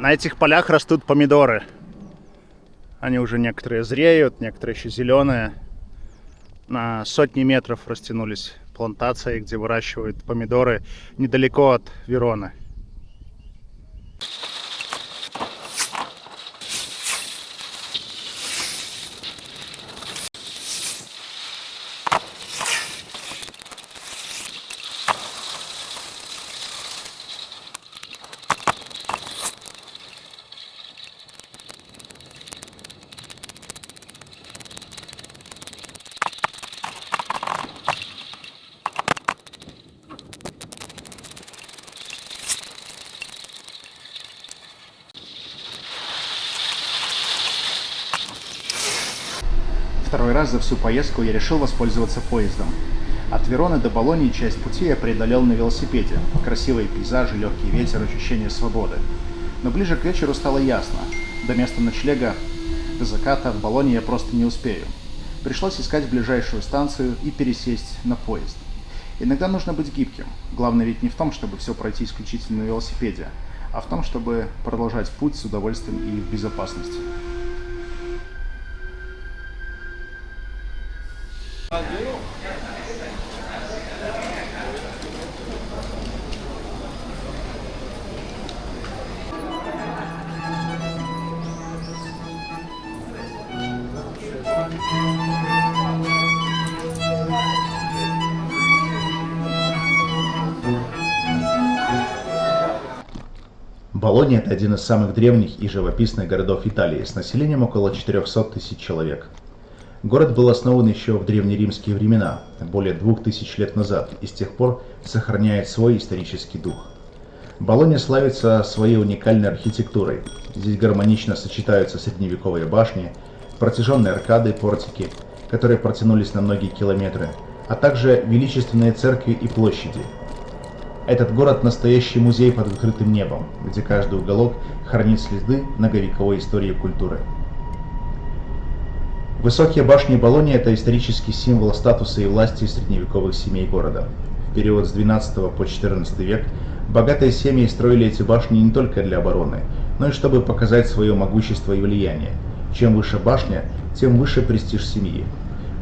На этих полях растут помидоры. Они уже некоторые зреют, некоторые еще зеленые. На сотни метров растянулись плантации, где выращивают помидоры недалеко от Вероны. Второй раз за всю поездку я решил воспользоваться поездом. От Вероны до Болоньи часть пути я преодолел на велосипеде. Красивые пейзажи, легкий ветер, ощущение свободы. Но ближе к вечеру стало ясно. До места ночлега, до заката в Болонье я просто не успею. Пришлось искать ближайшую станцию и пересесть на поезд. Иногда нужно быть гибким. Главное ведь не в том, чтобы все пройти исключительно на велосипеде, а в том, чтобы продолжать путь с удовольствием и в безопасности. Болонья – это один из самых древних и живописных городов Италии с населением около 400 тысяч человек. Город был основан еще в древнеримские времена, более 2000 лет назад, и с тех пор сохраняет свой исторический дух. Болонья славится своей уникальной архитектурой. Здесь гармонично сочетаются средневековые башни, протяженные аркады, портики, которые протянулись на многие километры, а также величественные церкви и площади. Этот город – настоящий музей под открытым небом, где каждый уголок хранит следы многовековой истории и культуры. Высокие башни Болоньи – это исторический символ статуса и власти средневековых семей города. В период с XII по XIV век богатые семьи строили эти башни не только для обороны, но и чтобы показать свое могущество и влияние. Чем выше башня, тем выше престиж семьи.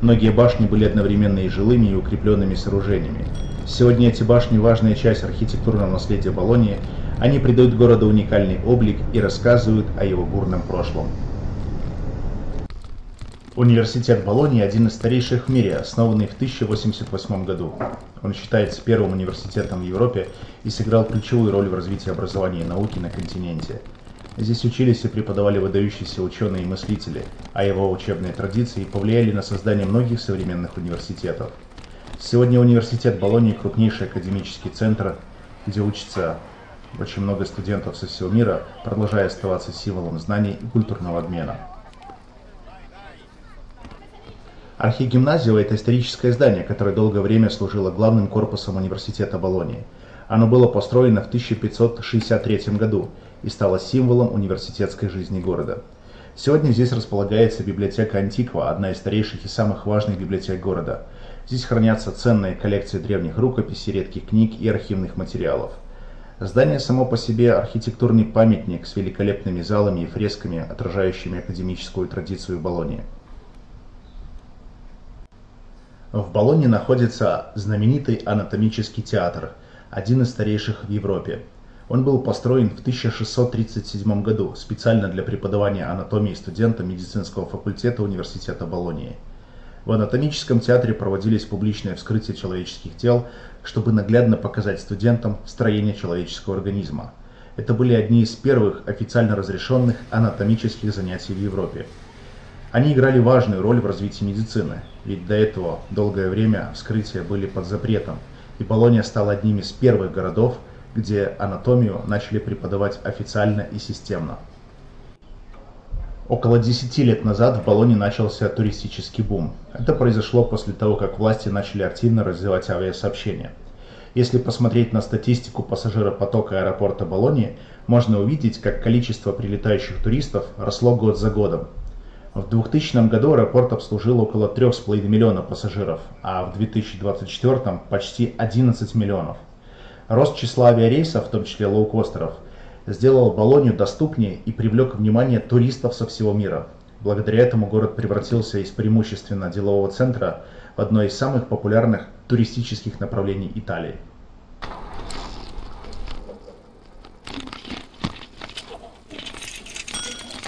Многие башни были одновременно и жилыми, и укрепленными сооружениями. Сегодня эти башни – важная часть архитектурного наследия Болоньи. Они придают городу уникальный облик и рассказывают о его бурном прошлом. Университет Болоньи – один из старейших в мире, основанный в 1088 году. Он считается первым университетом в Европе и сыграл ключевую роль в развитии образования и науки на континенте. Здесь учились и преподавали выдающиеся ученые и мыслители, а его учебные традиции повлияли на создание многих современных университетов. Сегодня университет Болоньи – крупнейший академический центр, где учатся очень много студентов со всего мира, продолжая оставаться символом знаний и культурного обмена. Архигимназия – это историческое здание, которое долгое время служило главным корпусом университета Болоньи. Оно было построено в 1563 году и стало символом университетской жизни города. Сегодня здесь располагается библиотека Антиква, одна из старейших и самых важных библиотек города. Здесь хранятся ценные коллекции древних рукописей, редких книг и архивных материалов. Здание само по себе архитектурный памятник с великолепными залами и фресками, отражающими академическую традицию Болоньи. В Болонье находится знаменитый анатомический театр, один из старейших в Европе. Он был построен в 1637 году специально для преподавания анатомии студентам медицинского факультета университета Болоньи. В анатомическом театре проводились публичные вскрытия человеческих тел, чтобы наглядно показать студентам строение человеческого организма. Это были одни из первых официально разрешенных анатомических занятий в Европе. Они играли важную роль в развитии медицины, ведь до этого долгое время вскрытия были под запретом, и Болонья стала одним из первых городов, где анатомию начали преподавать официально и системно. Около 10 лет назад в Болонье начался туристический бум. Это произошло после того, как власти начали активно развивать авиасообщение. Если посмотреть на статистику пассажиропотока аэропорта Болоньи, можно увидеть, как количество прилетающих туристов росло год за годом. В 2000 году аэропорт обслужил около 3,5 миллиона пассажиров, а в 2024 почти 11 миллионов. Рост числа авиарейсов, в том числе лоукостеров, сделал Болонью доступнее и привлек внимание туристов со всего мира. Благодаря этому город превратился из преимущественно делового центра в одно из самых популярных туристических направлений Италии.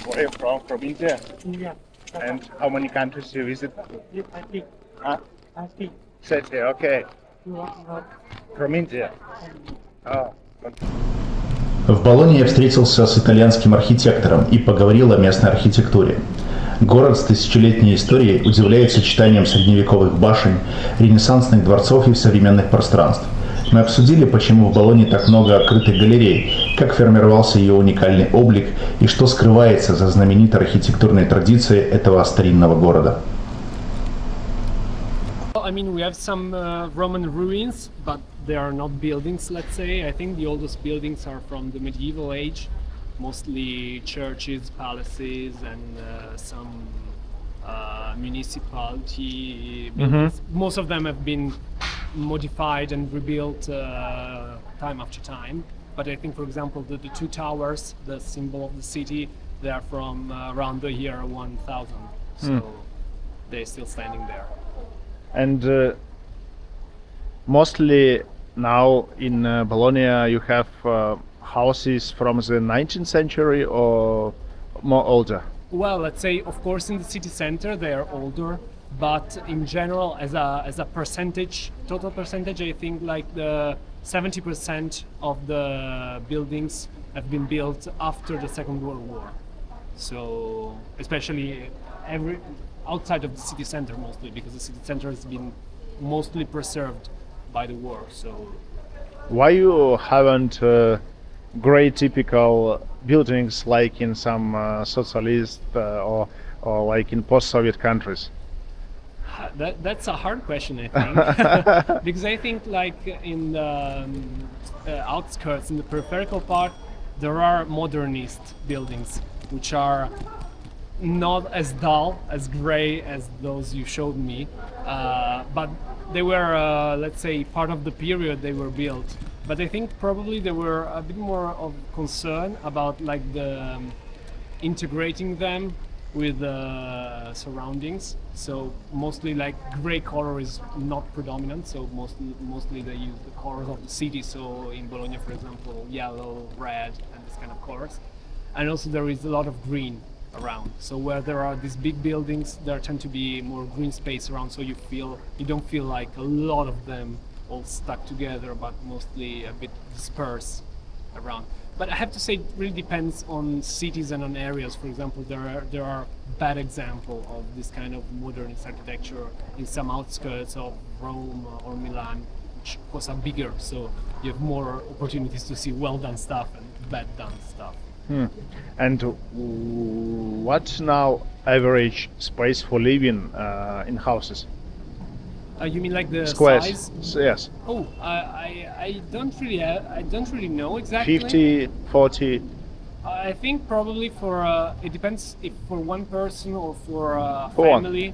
Where are you from India? Yeah. And how many countries you visit? I think. Huh? I think. Said here, okay. You are From India. Oh, good. В Болонье я встретился с итальянским архитектором и поговорил о местной архитектуре. Город с тысячелетней историей удивляет сочетанием средневековых башен, ренессансных дворцов и современных пространств. Мы обсудили, почему в Болонье так много открытых галерей, как формировался ее уникальный облик и что скрывается за знаменитой архитектурной традицией этого старинного города. I mean, we have some Roman ruins, but they are not buildings, let's say. I think the oldest buildings are from the medieval age, mostly churches, palaces, and some municipality buildings. Most of them have been modified and rebuilt time after time. But I think, for example, the two towers, the symbol of the city, they are from around the year 1000. So they're still standing there. And mostly now in Bologna you have houses from the 19th century or more older? Well, let's say, of course, in the city center they are older, but in general, as a percentage, total percentage, I think like the 70% of the buildings have been built after the Second World War. So, especially outside of the city center mostly, because the city center has been mostly preserved by the war. So, why you haven't great typical buildings like in some socialist or like in post-Soviet countries? That's a hard question, I think, because I think like in the outskirts, in the peripheral part, there are modernist buildings which are not as dull, as gray as those you showed me, but they were, let's say, part of the period they were built. But I think probably they were a bit more of concern about like the integrating them with the surroundings. So mostly like gray color is not predominant. So mostly they use the colors of the city. So in Bologna, for example, yellow, red, and this kind of colors. And also there is a lot of green around. So where there are these big buildings, there tend to be more green space around. So you don't feel like a lot of them all stuck together, but mostly a bit dispersed around. But I have to say, it really depends on cities and on areas. For example, there are bad examples of this kind of modernist architecture in some outskirts of Rome or Milan, which of course are bigger, so you have more opportunities to see well done stuff and bad done stuff. And what's now average space for living in houses? You mean like the Squares? size? Yes. Oh, I don't really know exactly. 50, 40. I think probably for it depends if for one person or for a For one. family.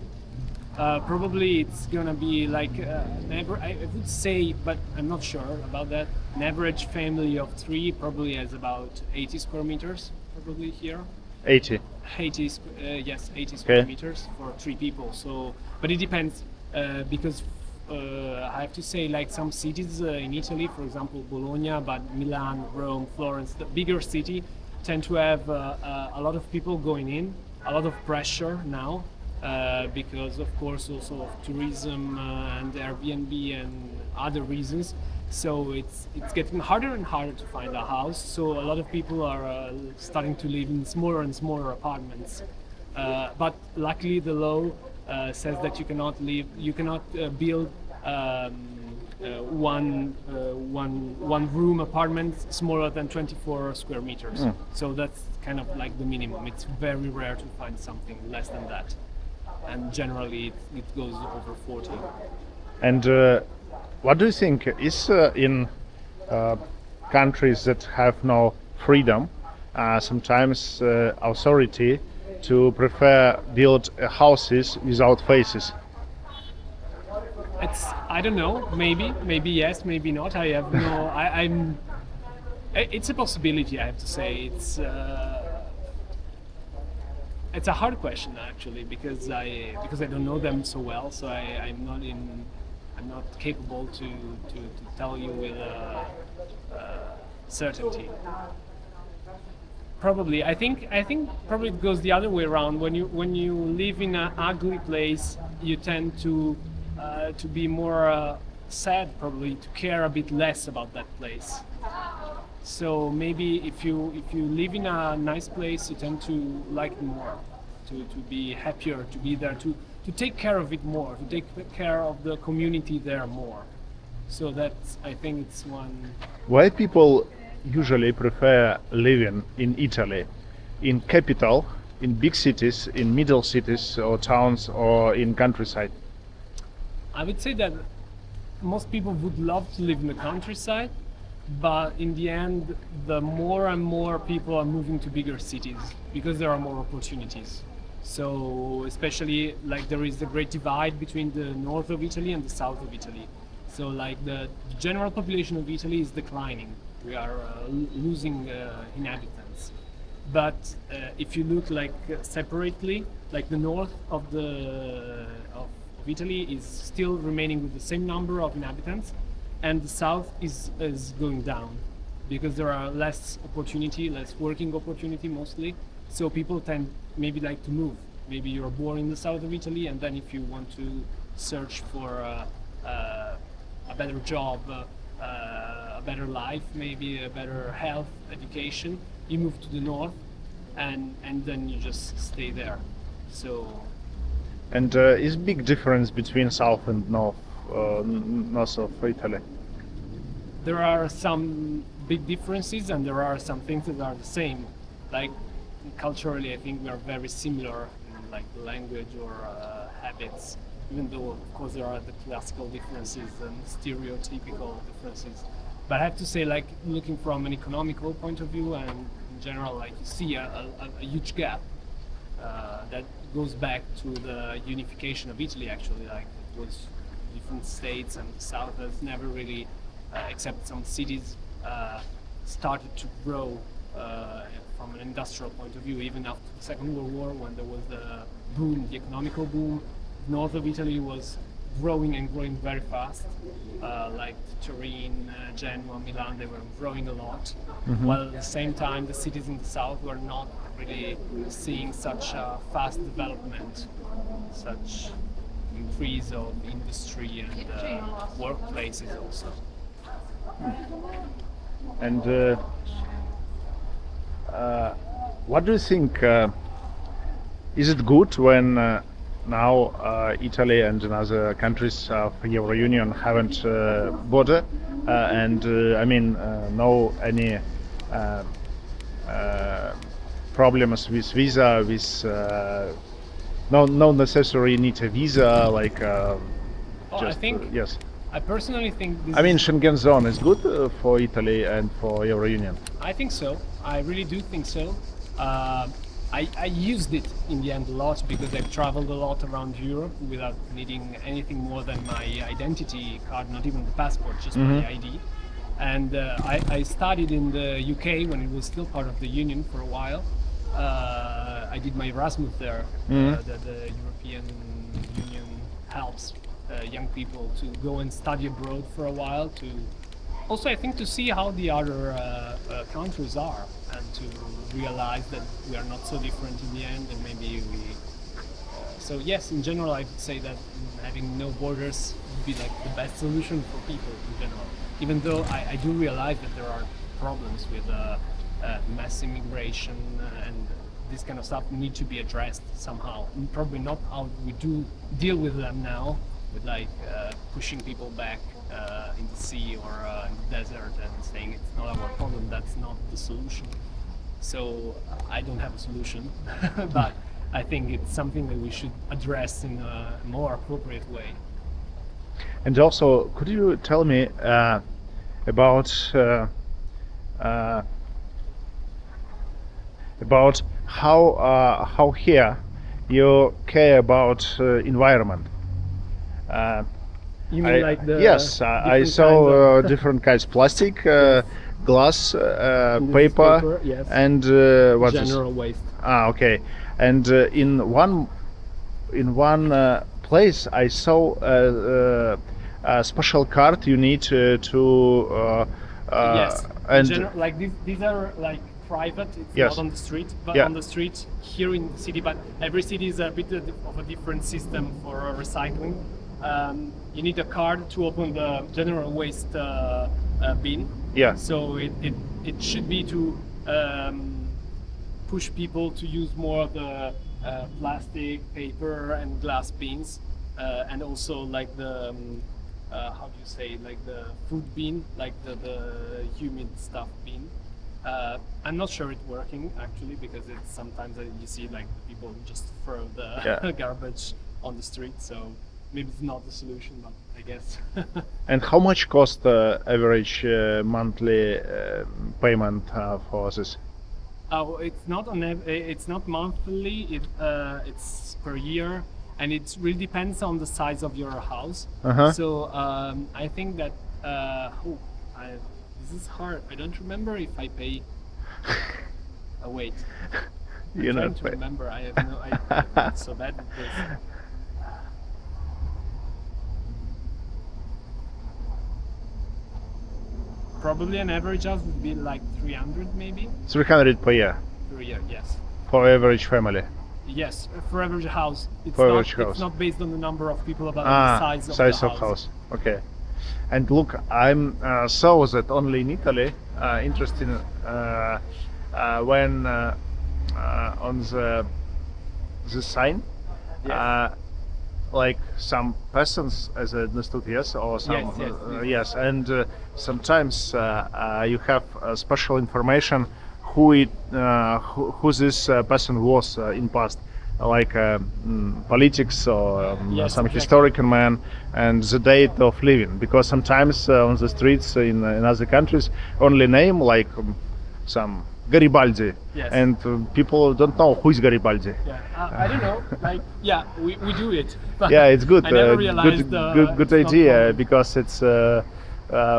Probably it's gonna be like I would say, but I'm not sure about that. An average family of 3 probably has about 80 square meters. Probably here. 80. 80 square Okay. meters for 3 people. So, but it depends because I have to say, like some cities in Italy, for example, Bologna, but Milan, Rome, Florence, the bigger city, tend to have a lot of people going in, a lot of pressure now because, of course, also of tourism and Airbnb and other reasons. So it's getting harder and harder to find a house. So a lot of people are starting to live in smaller and smaller apartments. But luckily, the law says that you cannot build one room apartment smaller than 24 square meters. So that's kind of like the minimum. It's very rare to find something less than that, and generally it goes over 40. And what do you think is in countries that have no freedom, sometimes authority to prefer build houses without faces? I don't know. Maybe yes, maybe not. I have no. It's a possibility, I have to say. It's a hard question actually because I don't know them so well, so I'm not capable to tell you with certainty. Probably, I think probably it goes the other way around. When you live in an ugly place, you tend to be more sad, probably to care a bit less about that place. So maybe if you live in a nice place, you tend to like it more, to be happier, to be there, to take care of it more, to take care of the community there more. So that's, I think it's one. Why people usually prefer living in Italy, in capital, in big cities, in middle cities or towns, or in countryside? I would say that most people would love to live in the countryside, but in the end, the more and more people are moving to bigger cities because there are more opportunities. So especially like there is a great divide between the north of Italy and the south of Italy. So like the general population of Italy is declining. We are losing inhabitants. But if you look like separately, like the north of of Italy is still remaining with the same number of inhabitants, and the south is going down because there are less opportunity, less working opportunity mostly. So people tend maybe like to move. Maybe you're born in the south of Italy, and then if you want to search for a better job, a better life, maybe a better health, education, you move to the north, and then you just stay there. So And is big difference between south and north of Italy? there are some big differences, and there are some things that are the same. Like culturally, I think we are very similar in like language or habits, even though of course there are the classical differences and stereotypical differences. But I have to say, like looking from an economical point of view and in general, like you see a huge gap that goes back to the unification of Italy. Actually, like it was different states, and the south has never really, except some cities, started to grow from an industrial point of view. Even after the Second World War, when there was the boom, the economical boom, north of Italy was growing and growing very fast. Like Turin, Genoa, Milan, they were growing a lot. While at the same time, the cities in the south were not really seeing such a fast development, such increase of industry and workplaces also. And what do you think? Is it good when now Italy and other countries of Euro Union haven't border and I mean no any problems with visa, with no necessary need a visa like I think yes. I personally think this I mean Schengen zone is good for Italy and for Euro Union. I think so. I really do think so. I used it in the end a lot because I've traveled a lot around Europe without needing anything more than my identity card, not even the passport, just my ID. And I studied in the UK when it was still part of the Union for a while. I did my Erasmus there. The European Union helps young people to go and study abroad for a while, to also I think to see how the other countries are, and to realize that we are not so different in the end, and maybe we so yes, in general I would say that having no borders would be like the best solution for people in general, even though I do realize that there are problems with mass immigration and this kind of stuff need to be addressed somehow. Probably not how we do deal with them now, with like pushing people back in the sea or in the desert and saying it's not our problem, that's not the solution. So I don't have a solution, but I think it's something that we should address in a more appropriate way. And also, could you tell me about how here you care about environment? You mean like the yes, I different saw kinds of- different kinds plastic, glass, This is paper, yes. and what's this? General waste. Okay. And in one place, I saw a special card you need to. Yes. And Like these are like private. It's Yes. not on the street, but Yeah. on the street here in the city. But every city is a bit of a different system for recycling. You need a card to open the general waste bin. yeah. So it should be to push people to use more of the plastic, paper, and glass bins, and also like the how do you say, like the food bin, like the humid stuff bin. I'm not sure it's working actually, because it's sometimes you see like people just throw the Yeah. garbage on the street. So maybe it's not the solution, but I guess. And how much cost average monthly payment for this? Oh, it's not it's not monthly. It's per year, and it really depends on the size of your house. Uh-huh. So I think that this is hard. I don't remember if I pay. Oh wait, You I'm know, trying to remember. I have no. I'm so bad at this. Probably an average house would be like 300, maybe 300 per year per year. Yes. for average family. Yes, for average house. It's For not, average house. It's not based on the number of people, but on the size of the house. Okay. And look, I'm saw that only in Italy. Interesting when on the sign, Yes. like some persons, as I understood, yes, or some Yes, yes, and sometimes you have special information who this person was in past, like politics or Yes, some exactly. historical man, and the date of living, because sometimes on the streets in other countries only name like some Garibaldi, Yes. and people don't know who is Garibaldi. Yeah, I don't know. Like, yeah, we do it. But Yeah, it's good. I never realized. Good it's not idea, common. because it's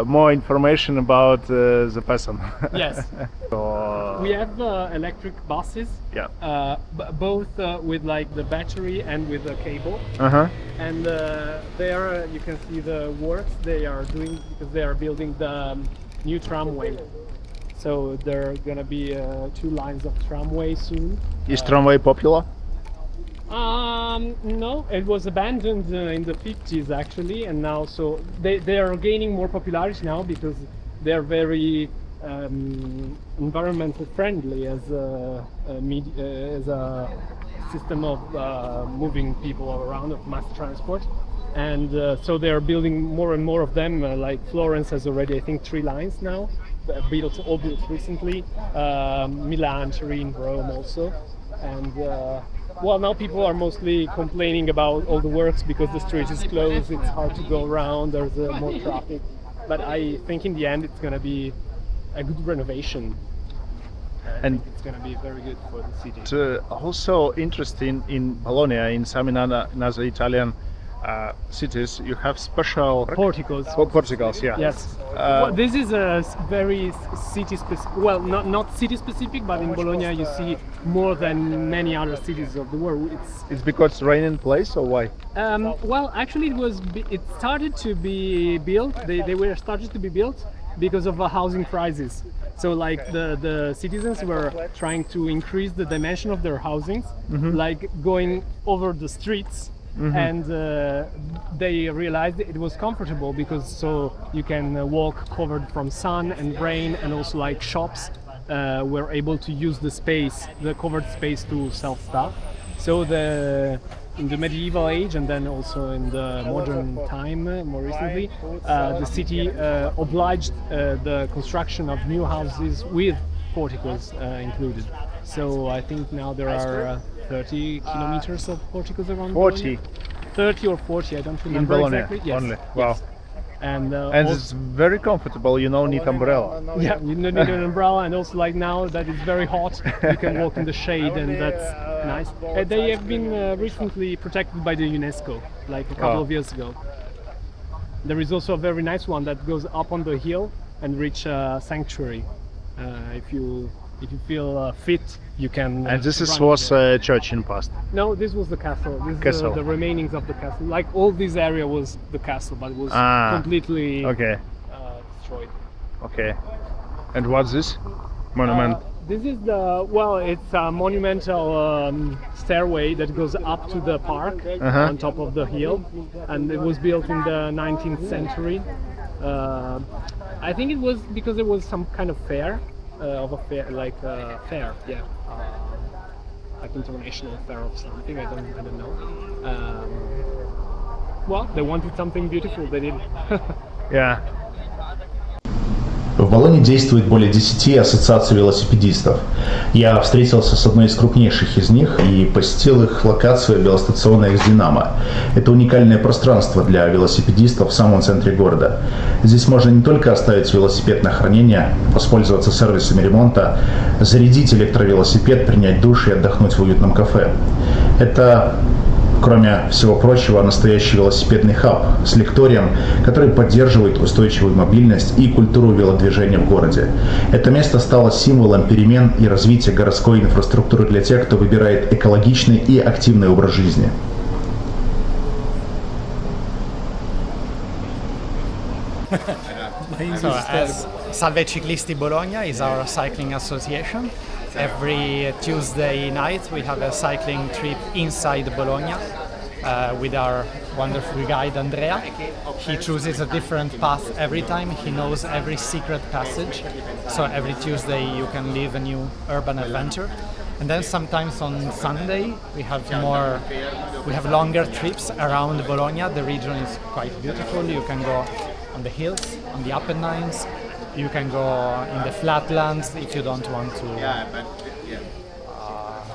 more information about the person. Yes. So, We have electric buses. yeah. Both with like the battery and with the cable. Uh-huh. And there you can see the works they are doing, because they are building the new tramway. So there are gonna be 2 lines of tramway soon. Is tramway popular? No, it was abandoned in the 50s actually, and now so they are gaining more popularity now because they are very environmental friendly as as a system of moving people around, of mass transport. And so they are building more and more of them. Like Florence has already, I think, 3 lines now, all built recently. Milan, Turin, Rome also. And well, now people are mostly complaining about all the works because the street is closed, it's hard to go around, there's more traffic. But I think in the end it's going to be a good renovation. I And- think it's going to be very good for the city. It's also interesting in Bologna, in some another Italian cities, you have special Porticos. porticos. Yeah. Yes. Well, this is a very city specific. Well, not city specific, but in Bologna you see more than many other cities of the world. It's because it's raining place, or why? Well, actually, it started to be built. They were started to be built because of a housing crisis. So like the citizens were trying to increase the dimension of their housings, like going over the streets. And they realized it was comfortable because so you can walk covered from sun and rain, and also like shops were able to use the covered space to sell stuff. So in the medieval age, and then also in the modern time, more recently, the city obliged the construction of new houses with porticos included. So I think now there are 30 kilometers of porticos around 40 Bologna. 30 or 40, I don't in remember Bologna exactly. Yes. only. Wow. Yes. And And it's very comfortable. You don't need umbrella. yeah, you don't need an umbrella, and also like now that it's very hot, you can walk in the shade, and that's nice. They have been recently protected by the UNESCO, like a couple Wow. of years ago. There is also a very nice one that goes up on the hill, and reach a sanctuary. If you feel fit, you can. And this run was there. a church in past. No, this was the castle. This is Castle. the remainings of the castle. Like all this area was the castle, but it was completely Okay, destroyed. okay. And what's this monument? This is it's a monumental stairway that goes up to the park on top of the hill, and it was built in the 19th century. I think it was because there was some kind of fair, fair, yeah, like international fair of something. I don't know. Well, they wanted something beautiful. They did. Yeah. В Болонье действует более 10 ассоциаций велосипедистов. Я встретился с одной из крупнейших из них и посетил их локацию велостационная X-Динамо. Это уникальное пространство для велосипедистов в самом центре города. Здесь можно не только оставить велосипед на хранение, воспользоваться сервисами ремонта, зарядить электровелосипед, принять душ и отдохнуть в уютном кафе. Это, кроме всего прочего, настоящий велосипедный хаб с лекторием, который поддерживает устойчивую мобильность и культуру велодвижения в городе. Это место стало символом перемен и развития городской инфраструктуры для тех, кто выбирает экологичный и активный образ жизни. So, as Salve Ciclisti Bologna is our cycling association. Every Tuesday night we have a cycling trip inside Bologna with our wonderful guide Andrea. He chooses a different path every time. He knows every secret passage. So every Tuesday you can live a new urban adventure. And then sometimes on Sunday we have longer trips around Bologna. The region is quite beautiful. You can go on the hills, on the Apennines. You can go in the flatlands if you don't want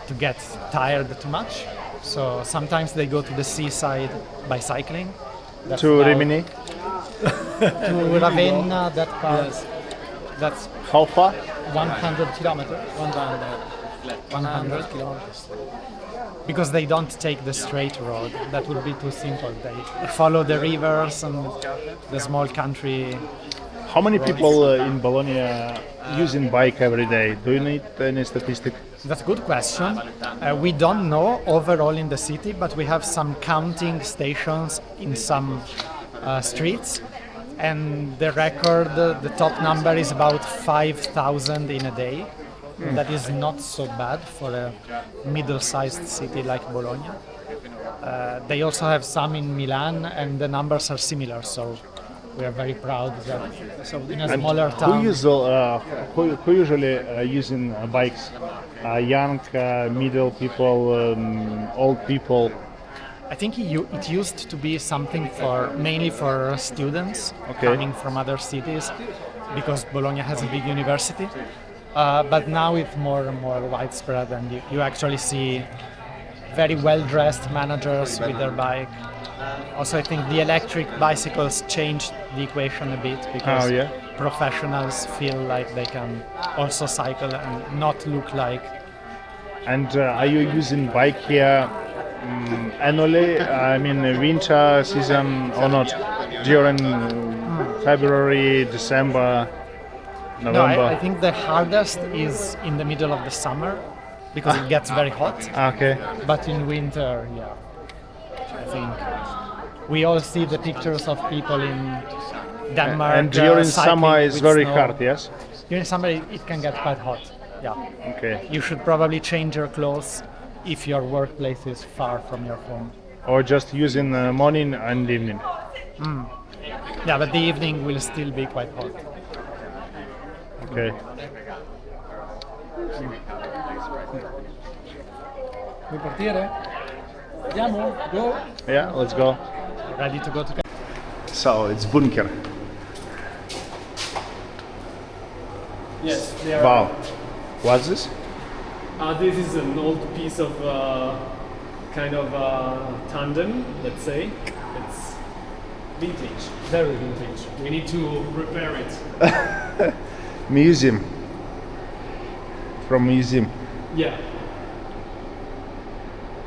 to get tired too much. So sometimes they go to the seaside by cycling. That's To about- Rimini. to Ravenna, that part. That's How far? 100 kilometers. 100 kilometers. Because they don't take the straight road. That would be too simple. They follow the rivers and the small country. How many people in Bologna using bike every day? Do you need any statistic? That's a good question. We don't know overall in the city, but we have some counting stations in some streets. And the record, the top number is about 5,000 in a day. That is not so bad for a middle-sized city like Bologna. They also have some in Milan, and the numbers are similar. So we are very proud that in a smaller town. Who usually using bikes? Young, middle people, old people. I think it used to be something mainly for students Okay. coming from other cities, because Bologna has a big university. But now it's more and more widespread, and you actually see very well-dressed managers with their bike. Also, I think the electric bicycles changed the equation a bit, because professionals feel like they can also cycle and not look like. And are you using bike here annually? I mean, winter season or not? During February, December, No, November? I think the hardest is in the middle of the summer, because it gets very hot. Okay. But in winter, yeah, I think we all see the pictures of people in Denmark. And during cycling summer it's with very snow. hard, yes? During summer it can get quite hot. Yeah. Okay. You should probably change your clothes if your workplace is far from your home. Or just using morning and evening? Yeah, but the evening will still be quite hot. Okay. Vuoi partire? Andiamo? Go! Yeah, let's go. Ready to go to So it's bunker. Yes, they are. Wow. What's this? This is an old piece of kind of tandem, let's say. It's vintage, very vintage. We need to repair it. Museum. From museum. Yeah.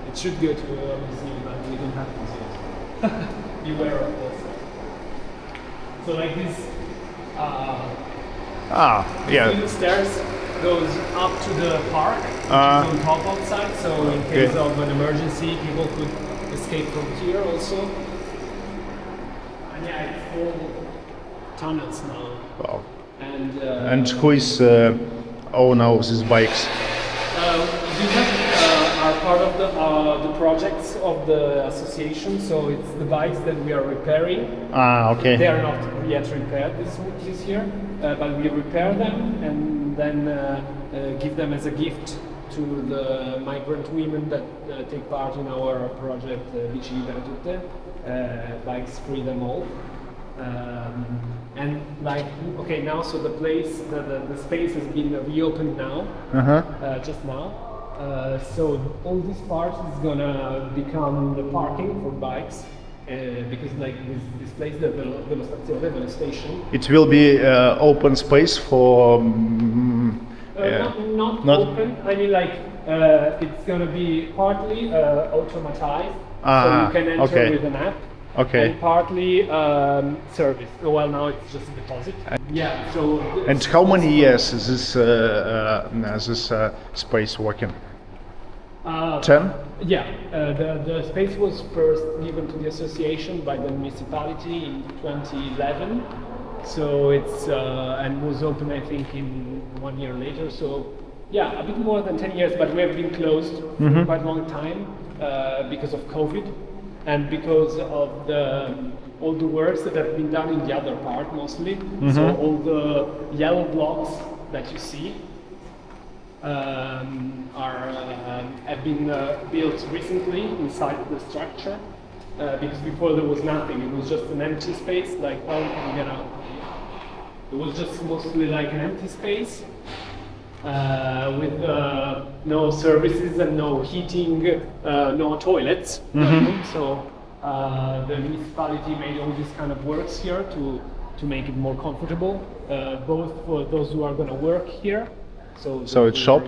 It should go to a museum, but we don't have museums. Beware of this. So like this Yeah. The stairs goes up to the park, which is on top outside. So in case Okay. of an emergency, people could escape from here also. And yeah, it's all tunnels now. Wow. And And who is owner of these bikes? these are part of the projects of the association. So it's the bikes that we are repairing. Okay. They are not yet repaired this year, but we repair them and then give them as a gift to the migrant women that take part in our project Bici Libere Tutte, Bikes Free Them All. And like, okay, now so the place, the space has been reopened now, just now. So all this part is gonna become the parking for bikes. Because like this place, the Velo station, It will be open space for. not open. I mean, like it's gonna be partly automatized, so you can enter okay. with an app. Okay. And partly service. Well, now it's just a deposit. Yeah. So. And how many years is this space working? 10? Yeah, the space was first given to the association by the municipality in 2011. So it's and was open, I think, in 1 year later. So yeah, a bit more than 10 years, but we have been closed for quite a long time because of COVID and because of all the works that have been done in the other part mostly. So all the yellow blocks that you see have been built recently inside the structure because before there was nothing. It was just an empty space. Like, well, you can get out. It was just mostly like an empty space with no services and no heating, no toilets. So the municipality made all these kind of works here to make it more comfortable, both for those who are going to work here. So it's shop?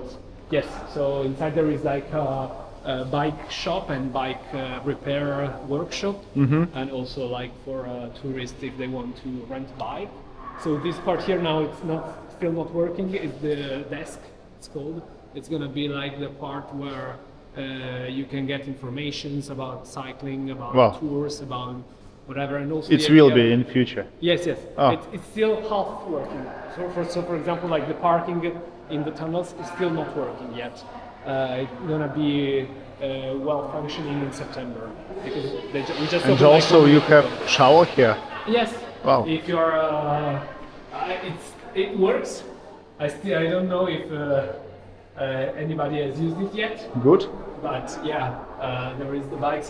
Yes. So inside there is like a bike shop and bike repair workshop, and also like for tourists if they want to rent a bike. So this part here now it's still not working. It's the desk. It's called. It's gonna be like the part where you can get informations about cycling, about Wow. tours, about whatever, and also It the will idea- be in future. Yes, yes. Oh. It's still half working. So for example, like the parking in the tunnels is still not working yet. It's gonna be well functioning in September because we just And opened, like, also 1 you week have ago. shower here. Yes. Wow. If you're, it works. I don't know if anybody has used it yet, Good. but yeah, there is the bikes.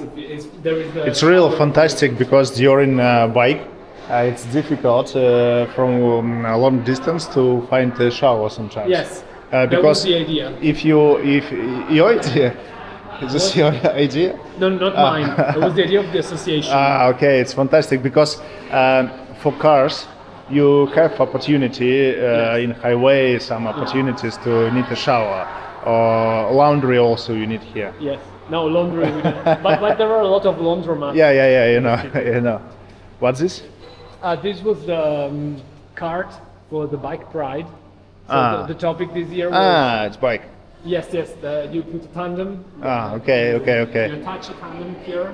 There is the. It's real fantastic because during bike, it's difficult from a long distance to find a shower sometimes. Yes. That was Because the idea. if your idea, is this your idea? No, not mine. It was the idea of the association. Okay, it's fantastic because for cars you have opportunity in highway, some opportunities to need a shower or laundry also you need here. Yes. No laundry. but there are a lot of laundromats. Yeah, you know, you know. What's this? This was the cart for the bike pride. So the topic this year was It's bike. yes. You put a tandem. Okay. You attach a tandem here,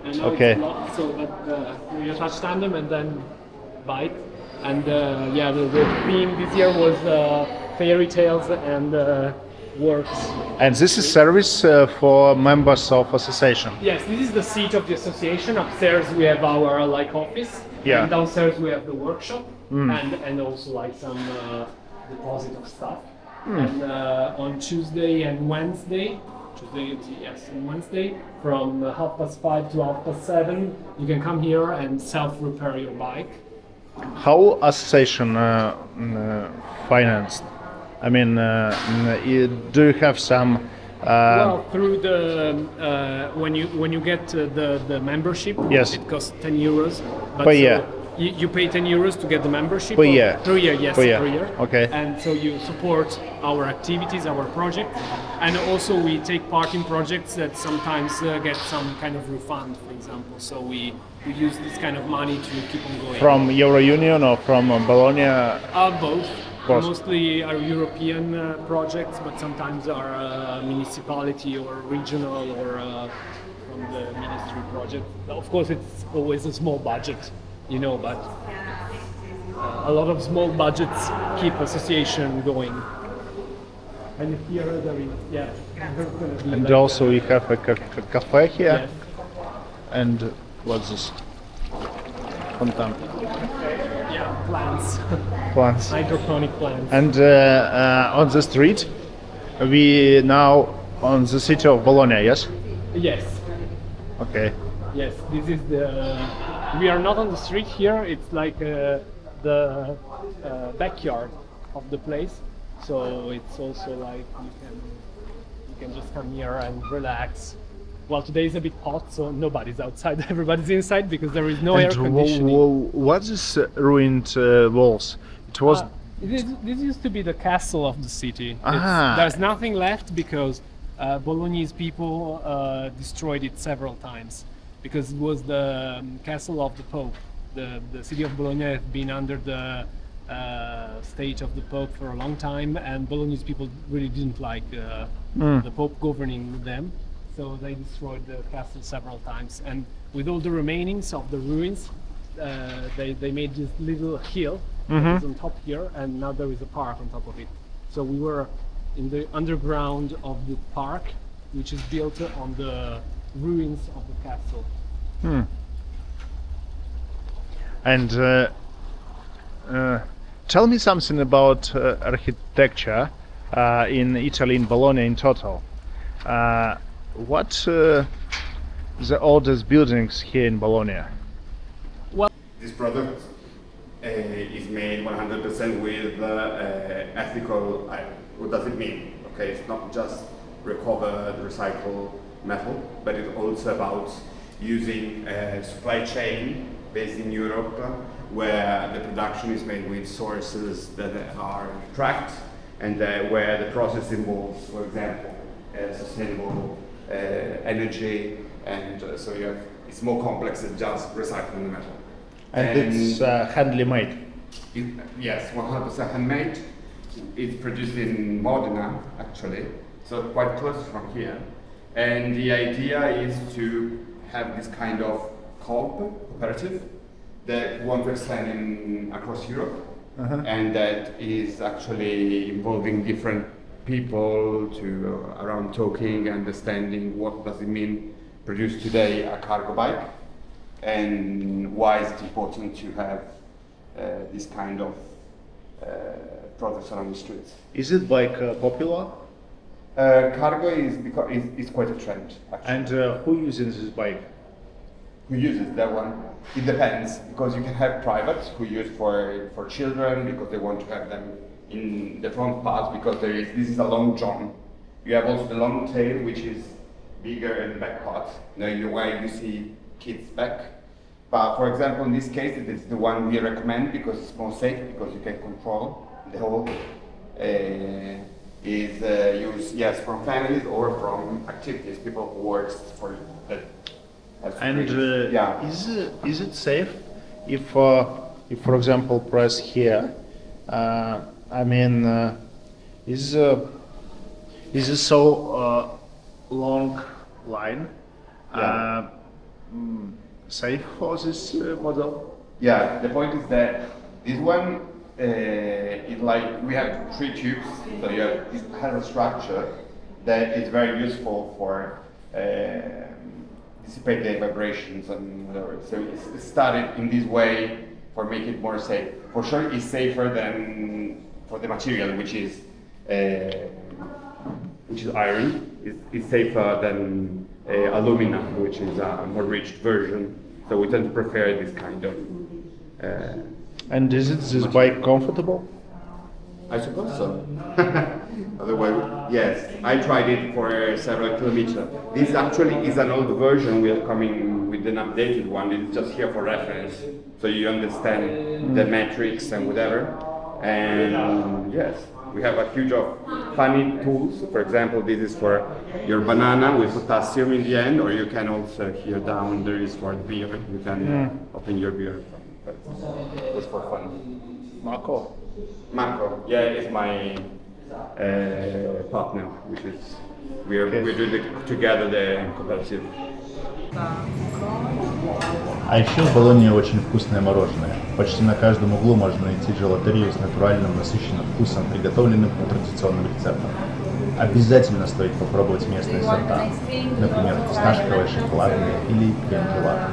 and now Okay. it's locked. So that you attach tandem and then bike. And the theme this year was fairy tales and works. And this is service for members of association. Yes, this is the seat of the association. Upstairs we have our like office. Yeah. And downstairs we have the workshop and also like some deposit of stuff. And on Tuesday and Wednesday, and Wednesday from 5:30 to 7:30, you can come here and self-repair your bike. How association financed? I mean, do you have some? Well, through the when you get the membership, Yes. it costs 10 euros. But Per so year. You pay 10 euros to get the membership. Per year. Per year, yes, Per year. per year. Okay. And so you support our activities, our project, and also we take part in projects that sometimes get some kind of refund, for example. So we use this kind of money to keep on going. From Euro Union or from Bologna? Both. Both. Mostly are European projects, but sometimes are municipality or regional or from the ministry project. Of course, it's always a small budget, you know, but a lot of small budgets keep association going. And here there is, yeah. there's gonna be And like, also we have a cafe here. yes. And what's this? Fontan. Yeah, plants, Plants. hydroponic plants. And on the street, we now on the city of Bologna, yes? Yes. Okay. Yes, this is the. We are not on the street here. It's like the backyard of the place. So it's also like you can just come here and relax. Well, today is a bit hot, so nobody's outside. Everybody's inside because there is no air conditioning. What's this ruined walls? It was This used to be the castle of the city. Ah. There's nothing left because Bolognese people destroyed it several times because it was the castle of the Pope. The city of Bologna has been under the state of the Pope for a long time, and Bolognese people really didn't like the Pope governing them, so they destroyed the castle several times. And with all the remainings of the ruins, they made this little hill that is on top here, and now there is a park on top of it. So we were in the underground of the park, which is built on the ruins of the castle. And tell me something about architecture in Italy, in Bologna in total. What the oldest buildings here in Bologna? This product is made 100% with ethical. What does it mean? Okay, it's not just recovered, recycled metal, but it's also about using a supply chain based in Europe, where the production is made with sources that are tracked, and where the process involves, for example, sustainable energy, and so it's more complex than just recycling the metal. And it's handly made. Yes, 100% handmade. It's produced in Modena, actually, so quite close from here. And the idea is to have this kind of cooperative that want to extend across Europe, and that is actually involving different people to around talking, understanding what does it mean produce today a cargo bike, and why is it important to have this kind of products around the streets. Is it bike popular? Cargo is quite a trend, actually. And who uses this bike? Who uses that one? It depends, because you can have privates who use for children because they want to have them in the front part, because this is a long john. You have also the long tail, which is bigger in the back part. The way you see kids' back. But for example, in this case, it is the one we recommend because it's more safe, because you can control the whole. Is used, yes, from families or from activities, people who works for that. And yeah. is it safe if for example press here? I mean, is it so long line safe for this model? Yeah, the point is that this one is like we have 3 tubes, so it has a structure that is very useful for dissipate the vibrations and whatever. So it's started in this way for make it more safe. For sure, it's safer than for the material, which is iron. It's safer than aluminum, which is a more rich version. So we tend to prefer this kind of. And is this bike comfortable? I suppose so. Otherwise, yes, I tried it for several kilometers. This actually is an old version. We are coming with an updated one. It's just here for reference, so you understand the metrics and whatever. And yes, we have a huge of funny tools. For example, this is for your banana with potassium in the end, or you can also here down there is for beer. You can open your beer. But it's for fun. Marco. Marco, yeah, is my partner, which is we're doing together the cooperative. А еще в Болонье очень вкусное мороженое. Почти на каждом углу можно найти джелатерию с натуральным насыщенным вкусом, приготовленным по традиционным рецептам. Обязательно стоит попробовать местные сорта, например, фисташковое, шоколадное или крем-желато.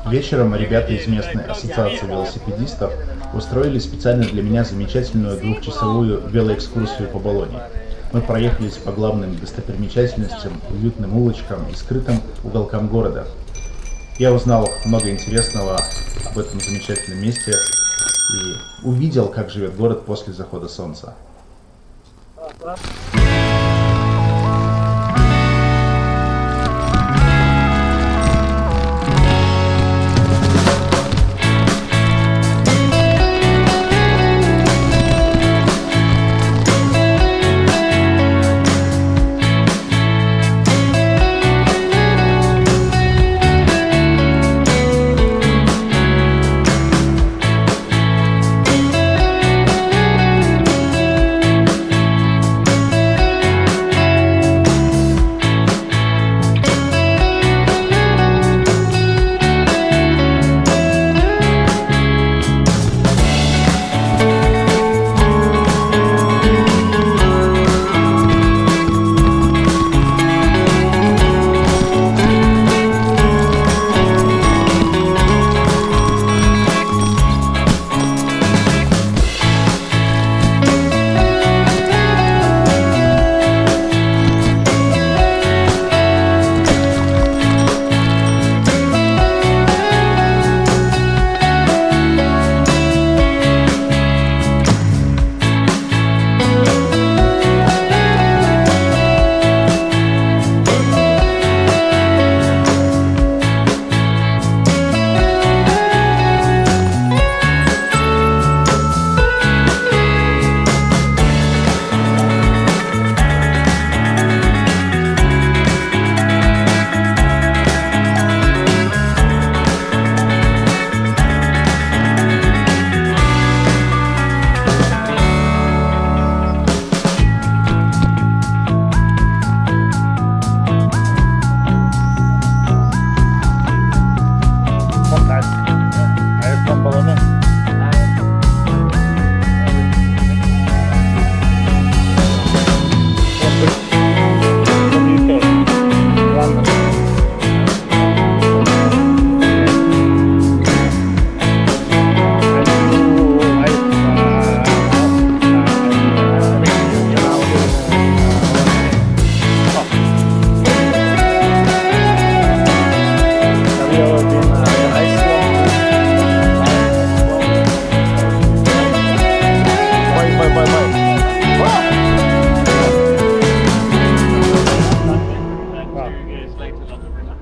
Вечером ребята из местной ассоциации велосипедистов устроили специально для меня замечательную двухчасовую велоэкскурсию по Болонье. Мы проехались по главным достопримечательностям, уютным улочкам и скрытым уголкам города. Я узнал много интересного об этом замечательном месте и увидел, как живет город после захода солнца.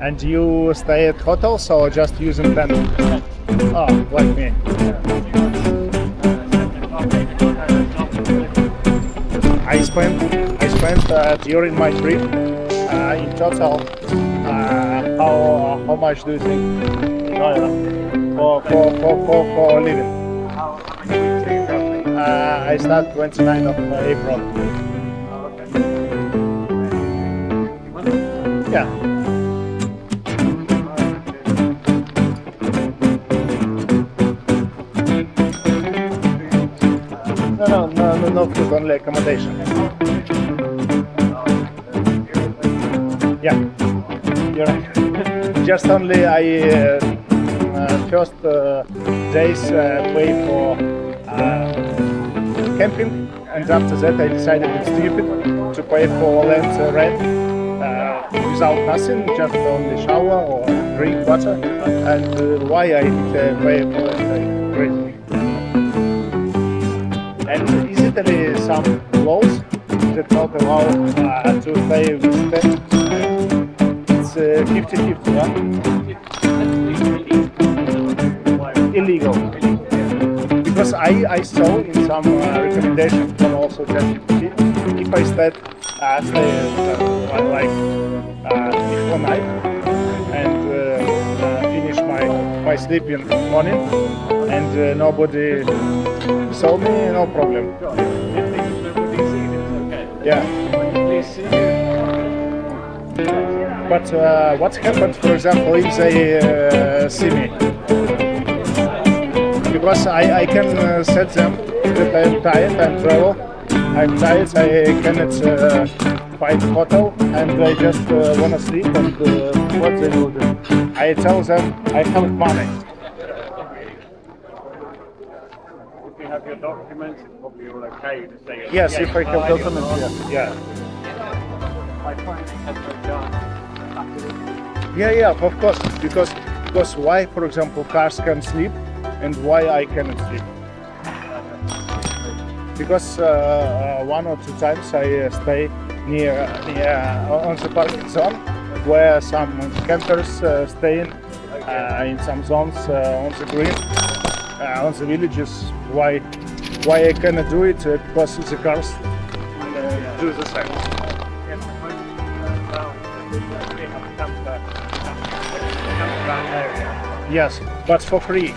And you stay at hotels or just using that? Oh, like me. I spent during my trip in total. How much do you think for living? I start 29th of April. Yeah. No food, only accommodation. Yeah, you're right. Just only I first days pay for camping, and after that I decided it's stupid to pay for land rent. without nothing, just only shower or drink water. And why I pay for it crazy. And is Italy some laws that not allow to pay with tax? It's 50-50, yeah? Illegal. Because I saw in some recommendation from also ChatGPT, if I stay before night and finish my sleep in the morning and nobody saw me, no problem. Yeah. But what happened, for example, if they see me? Because I can set them that I'm tired, I'm tired, I cannot find hotel and I just wanna sleep and what they will do? I tell them I have money. If you have your documents, it's probably all okay to say. Yes, if I have documents, yeah. My phone has no charge. Yeah, of course. Because why, for example, cars can sleep and why I cannot sleep? Because 1 or 2 times I stay near on the parking zone where some campers staying in some zones on the green, on the villages. Why I cannot do it? Because the cars do the same. Yes, but for free.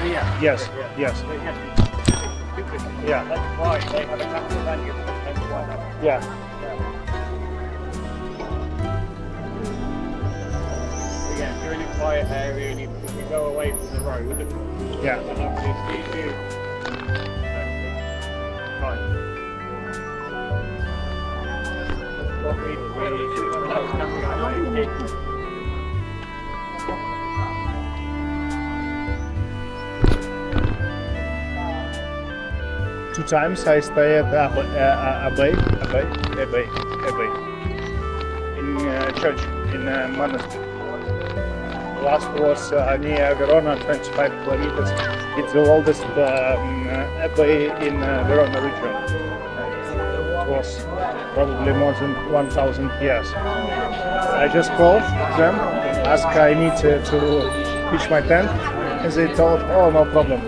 Yeah. Yes. Yeah. That's why they have a couple of values. That's why. Yeah. Yeah, if you're in a quiet area and if you go away from the road, Yeah. then obviously it's you. Fine. What we when I was coming away, 2 times I stay at Abbey in church in monastery. Last was near Verona, 25 kilometers. It's the oldest abbey in Verona region. It was probably more than 1,000 years. I just called them, asked I need to pitch my tent, and they told, oh, no problem.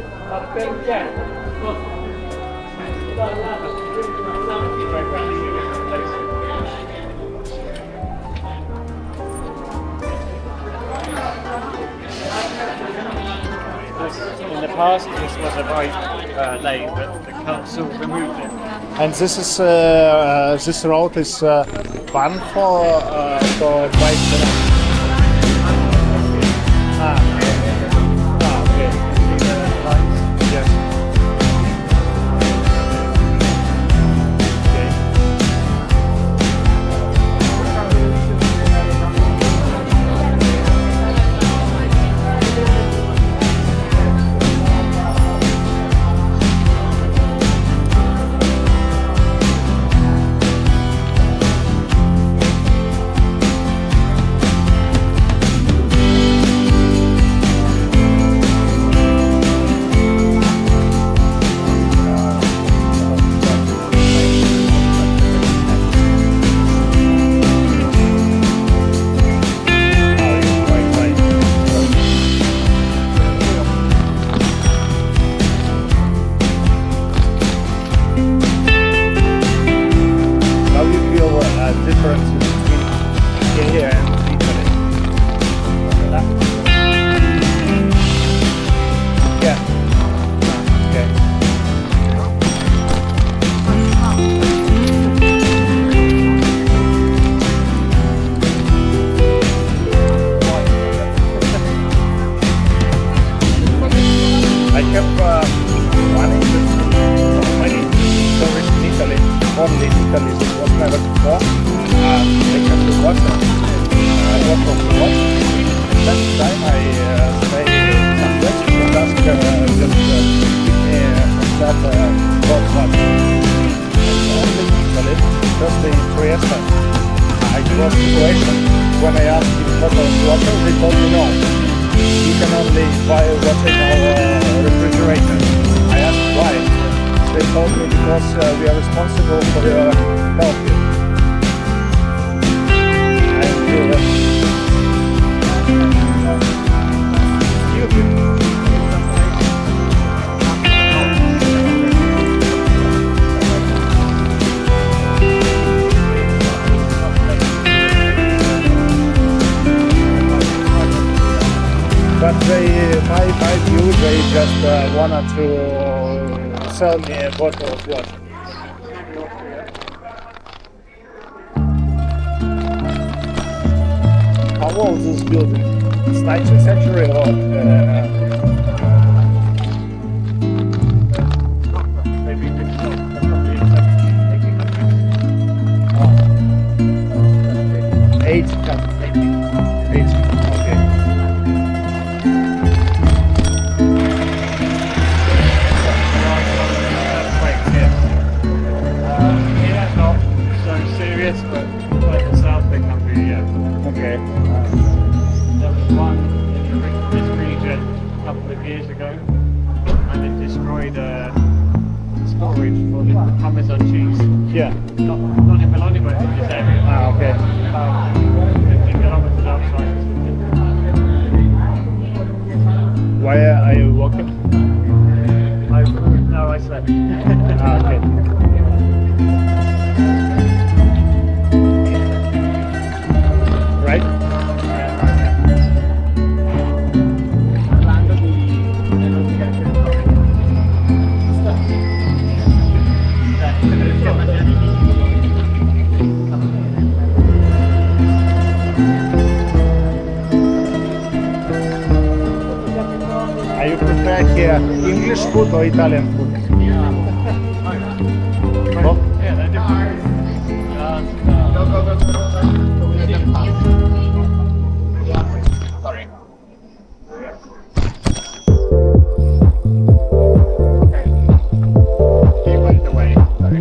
in the past this was a right lane, but the council removed it. And this is this road is fun for bikes. Okay. Yes. Only Italy was never before. They can do water. Work of the water. That time I stay some questions and ask just that about water. Only Italy, just in Trieste. I was situation while watching our refrigerator. I asked why. They told me because we are responsible for your health. But my view, they just wanted to sell me a bottle of water. How old is this building? It's 19th century or maybe 8. Okay. Yeah, not so serious, but like the South they can be, yeah. Okay. There was one in this region a couple of years ago, and it destroyed storage for the Parmesan cheese. Yeah. Not in Bologna, but in this area. Ah, okay. 50 kilometers outside. Why are you walking? No, I slept. Ah, okay. Right? Are you prepared here English food or Italian food? Both? Yeah, they're different. Sorry. He went away. Sorry.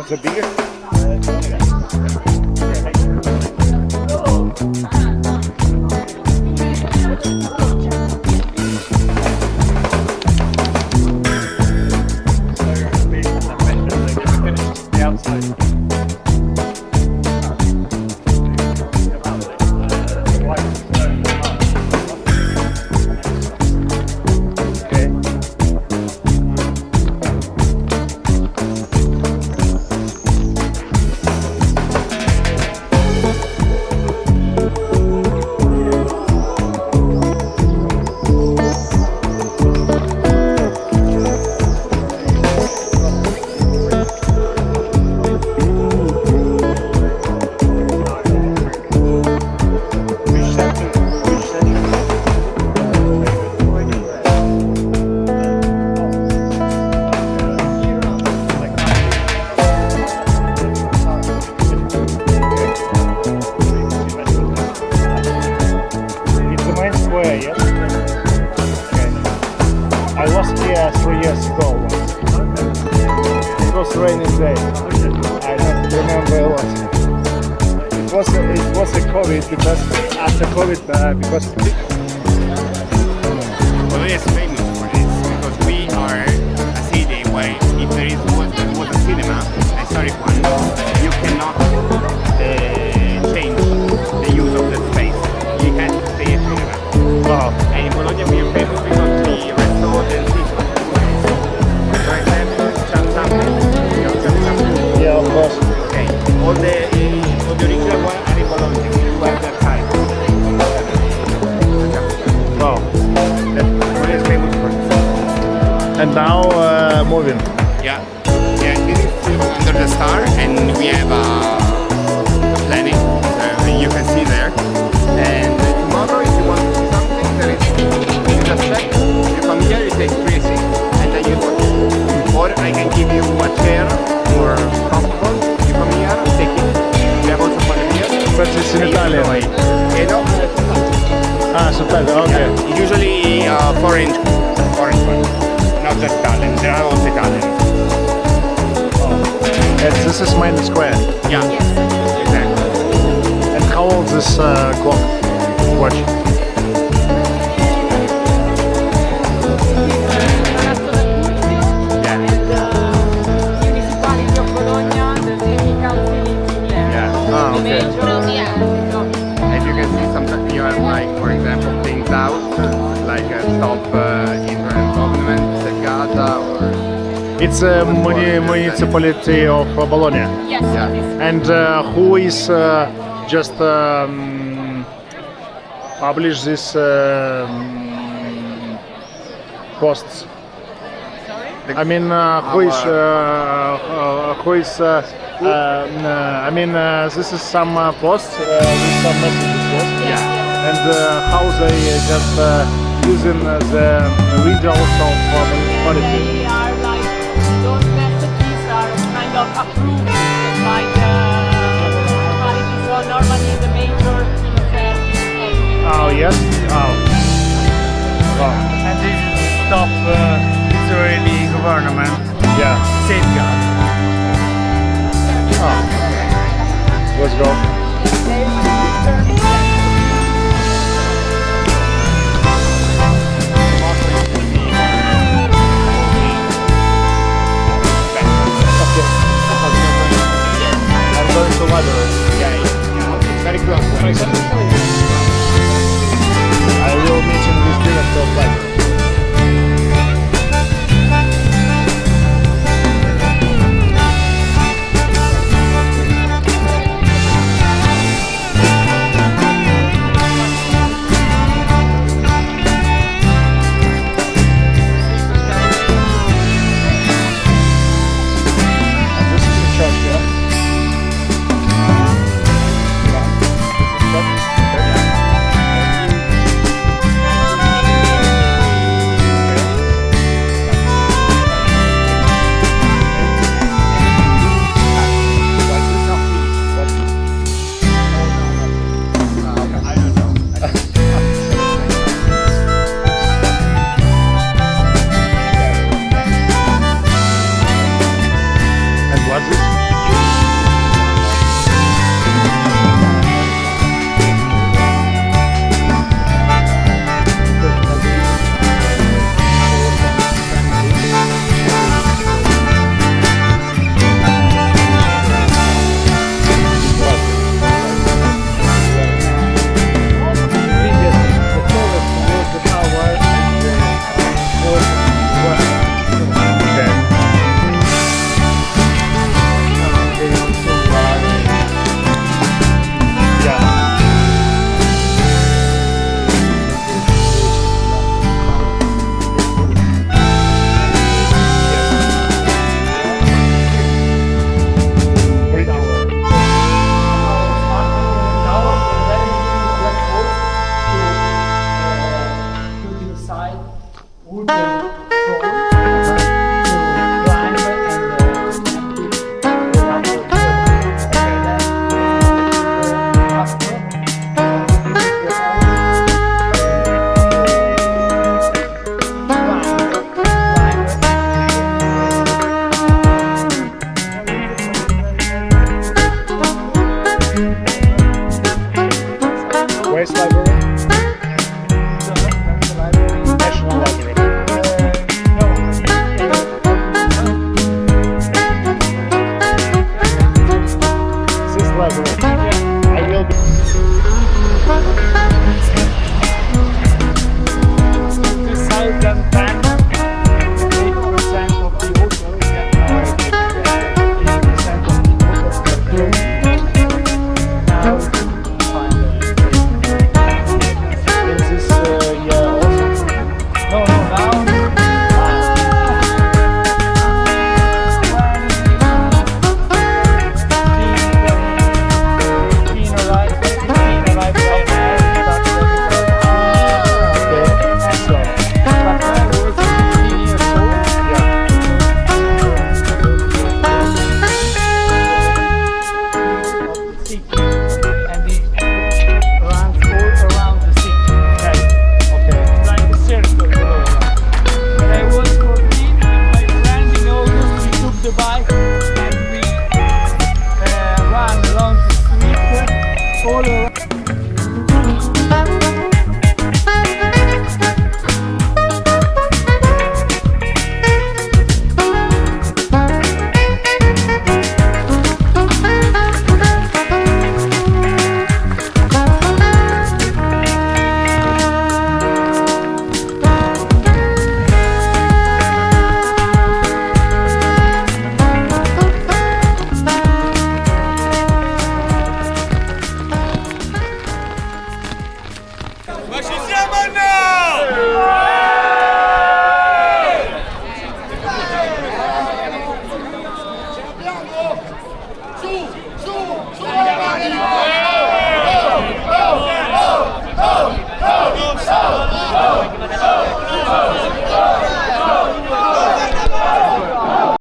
of the biggest. It's the main square, yes? Okay. I was here 3 years ago once. It was raining day. I don't remember a lot. It was a COVID because after COVID because Bologna is famous for this because we are a city where if there was a cinema, a historic one, you cannot change the use of the space. You can stay a cinema. wow. And in Bologna we are famous because we restore the city. For example, Ciamciampi. You know Ciamciampi? Yeah, of course. Okay. All the original one are in Bologna. You have the time. Wow. Bologna is famous for this. And now moving. Yeah, this is under the star, and we have a planning. You can see there. And tomorrow, if you want to see something, there is a check. You come here, you take 3 seats, and then you watch. Or I can give you a chair more comfortable. You come here, take it. We have also for the beer. But it's in Italian. No, Subtitle, okay. yeah, usually foreign one, not just Italian. There are also Italian. And this is main square. Yeah, exactly. And how old this clock? Watch. Municipality of Bologna, the city council is there. Yeah. Ah, okay. And you can see sometimes you have like, for example, things out, like a stop internet government, Gata, or It's a municipality of Bologna. Yes, Yeah. it is. And who is just publish this posts? I mean, who is? I mean, this is some posts with some messages, yes? yeah. And how they just using the regions of municipality. They are like, those messages are kind of approved by the municipality, so normally the major minister. Oh yes. Oh. Wow. And this is to stop Israeli government Yeah. safeguard. Oh. Let's go. I'm going to library. Yeah, it's very close.